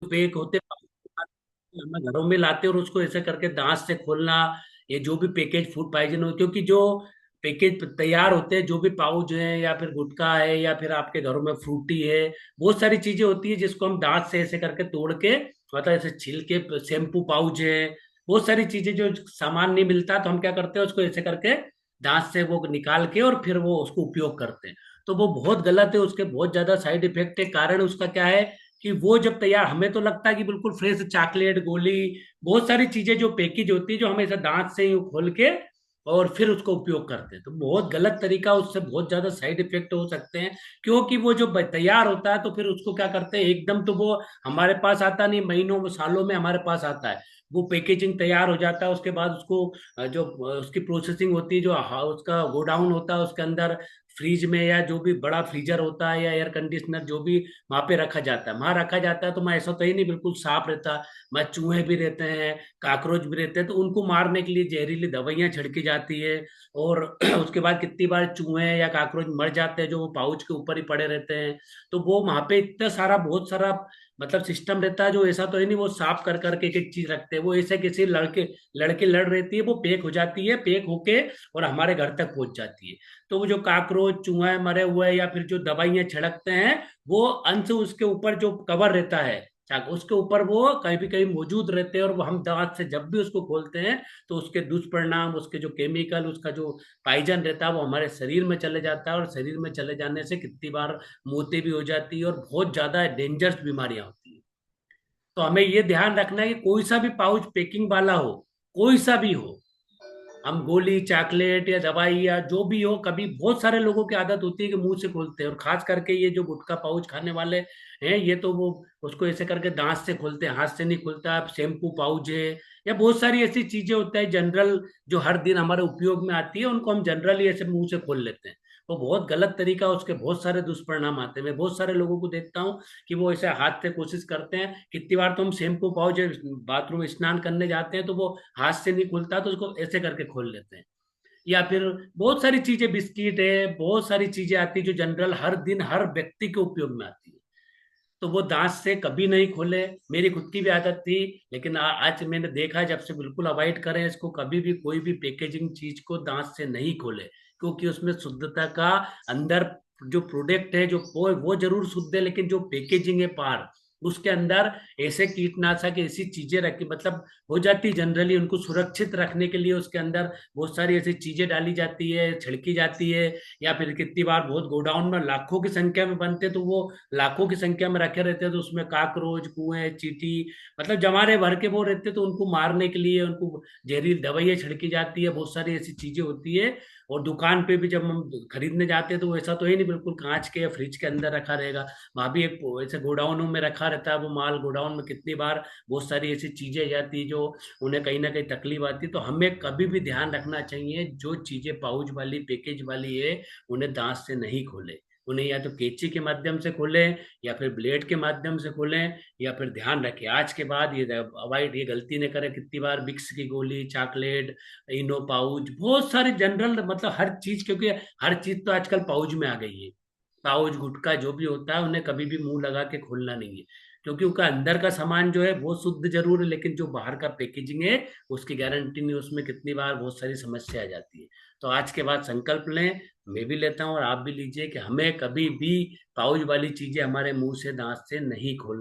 Pack होते हम घरों में लाते हैं और उसको ऐसे करके दांत से खोलना, ये जो भी पैकेज फूड पॉइजन हो, क्योंकि जो पैकेज तैयार होते हैं, जो भी पाउच है या फिर गुटखा है या फिर आपके घरों में फ्रूटी है, बहुत सारी चीजें होती है जिसको हम दांत से ऐसे करके तोड़ के, मतलब ऐसे छील के, शैम्पू पाउच है, बहुत सारी चीजें जो सामान नहीं मिलता तो हम क्या करते हैं उसको ऐसे करके दांत से वो निकाल के और फिर वो उसको उपयोग करते हैं। तो वो बहुत गलत है, उसके बहुत ज्यादा साइड इफेक्ट है। कारण उसका क्या है कि वो जब तैयार, हमें तो लगता है कि बिल्कुल फ्रेश चॉकलेट गोली, बहुत सारी चीजें जो पैकेज होती है जो हम ऐसे दांत से यूं खोल के और फिर उसको उपयोग करते हैं, तो बहुत गलत तरीका, उससे बहुत ज्यादा साइड इफेक्ट हो सकते हैं। क्योंकि वो जो तैयार होता है तो फिर उसको क्या करते हैं, एकदम तो वो हमारे पास आता नहीं, महीनों में सालों में हमारे पास आता है। वो पैकेजिंग तैयार हो जाता है, उसके बाद उसको जो उसकी प्रोसेसिंग होती है, जो उसका गोडाउन होता है उसके अंदर, फ्रीज में या जो भी बड़ा फ्रीजर होता है या एयर कंडीशनर जो भी वहां पे रखा जाता है, वहां रखा जाता है, तो वहाँ ऐसा तो ही नहीं बिल्कुल साफ रहता। वहाँ चूहे भी रहते हैं, काकरोच भी रहते हैं, तो उनको मारने के लिए जहरीली दवाइयां छिड़की जाती है। और उसके बाद कितनी बार चूहे या काकरोच मर जाते हैं जो वो पाउच के ऊपर ही पड़े रहते हैं। तो वो वहां पे इतना सारा, बहुत सारा मतलब सिस्टम रहता है, जो ऐसा तो है नहीं वो साफ कर करके एक एक चीज रखते हैं, वो ऐसे किसी लड़के लड़के लड़ रहती है, वो पैक हो जाती है, पैक होके और हमारे घर तक पहुंच जाती है। तो वो जो काकरोच चूहे मरे हुए या फिर जो दवाइयां छिड़कते हैं, वो अंश उसके ऊपर जो कवर रहता है, उसके ऊपर वो कहीं भी कहीं मौजूद रहते हैं, और वो हम दांत से जब भी उसको खोलते हैं तो उसके दुष्परिणाम, उसके जो केमिकल, उसका जो पाइजन रहता है वो हमारे शरीर में चले जाता है, और शरीर में चले जाने से कितनी बार मौतें भी हो जाती है और बहुत ज्यादा डेंजरस बीमारियां होती है। तो हमें ये ध्यान रखना है कि कोई सा भी पाउच पैकिंग वाला हो, कोई सा भी हो, हम गोली चॉकलेट या दवाई या जो भी हो, कभी बहुत सारे लोगों की आदत होती है कि मुंह से खोलते हैं, और खास करके ये जो गुटखा पाउच खाने वाले हैं, ये तो वो उसको ऐसे करके दांत से खोलते हैं, हाथ से नहीं खुलता। शैम्पू पाउच है या बहुत सारी ऐसी चीजें होता है जनरल, जो हर दिन हमारे उपयोग में आती है, उनको हम जनरली ऐसे मुंह से खोल लेते हैं। वो बहुत गलत तरीका, उसके बहुत सारे दुष्परिणाम आते हैं। मैं बहुत सारे लोगों को देखता हूँ कि वो ऐसे हाथ से कोशिश करते हैं, कितनी बार तो हम शैम्पू पाउच बाथरूम स्नान करने जाते हैं तो वो हाथ से नहीं खुलता तो उसको ऐसे करके खोल लेते हैं। या फिर बहुत सारी चीजें, बिस्किट है, बहुत सारी चीजें आती है जो जनरल हर दिन हर व्यक्ति के उपयोग में आती है, तो वो दांत से कभी नहीं खोले। मेरी खुद की भी आदत थी, लेकिन आज मैंने देखा है, जब से बिल्कुल अवॉइड करें इसको, कभी भी कोई भी पैकेजिंग चीज को दांत से नहीं खोले। क्योंकि उसमें शुद्धता का अंदर जो प्रोडक्ट है, जो वो जरूर शुद्ध है, लेकिन जो पैकेजिंग है पार, उसके अंदर ऐसे कीटनाशक ऐसी चीजें रखी, मतलब हो जाती जनरली, उनको सुरक्षित रखने के लिए उसके अंदर बहुत सारी ऐसी चीजें डाली जाती है, छिड़की जाती है। या फिर कितनी बार बहुत गोडाउन में लाखों की संख्या में बनते, तो वो लाखों की संख्या में रखे रहते हैं, तो उसमें काकरोच कुएं चींटी, मतलब जमाने भर के वो रहते हैं, तो उनको मारने के लिए उनको जहरीली दवाइयाँ छिड़की जाती है, बहुत सारी ऐसी चीजें होती है। और दुकान पे भी जब हम खरीदने जाते हैं तो वो ऐसा तो है नहीं बिल्कुल कांच के या फ्रिज के अंदर रखा रहेगा, वहां भी एक ऐसे गोडाउनों में रखा रहता है वो माल। गोडाउन में कितनी बार बहुत सारी ऐसी चीजें जाती है जो उन्हें कहीं ना कहीं तकलीफ आती है। तो हमें कभी भी ध्यान रखना चाहिए, जो चीजें पाउच वाली पैकेज वाली है उन्हें दांत से नहीं खोले, उन्हें या तो कैंची के माध्यम से खोलें या फिर ब्लेड के माध्यम से खोलें। या फिर ध्यान रखें आज के बाद ये अवॉइड, ये गलती न करें। कितनी बार विक्स की गोली, चॉकलेट, इनो पाउच, बहुत सारे जनरल, मतलब हर चीज, क्योंकि हर चीज तो आजकल पाउच में आ गई है। पाउच गुटखा जो भी होता है उन्हें कभी भी मुंह लगा के खोलना नहीं है, क्योंकि उनका अंदर का सामान जो है वो शुद्ध जरूर है, लेकिन जो बाहर का पैकेजिंग है उसकी गारंटी नहीं, उसमें कितनी बार बहुत सारी समस्या आ जाती है। तो आज के बाद संकल्प लें, मैं भी लेता हूँ और आप भी लीजिए, कि हमें कभी भी पाउच वाली चीजें हमारे मुंह से दांत से नहीं खोलना।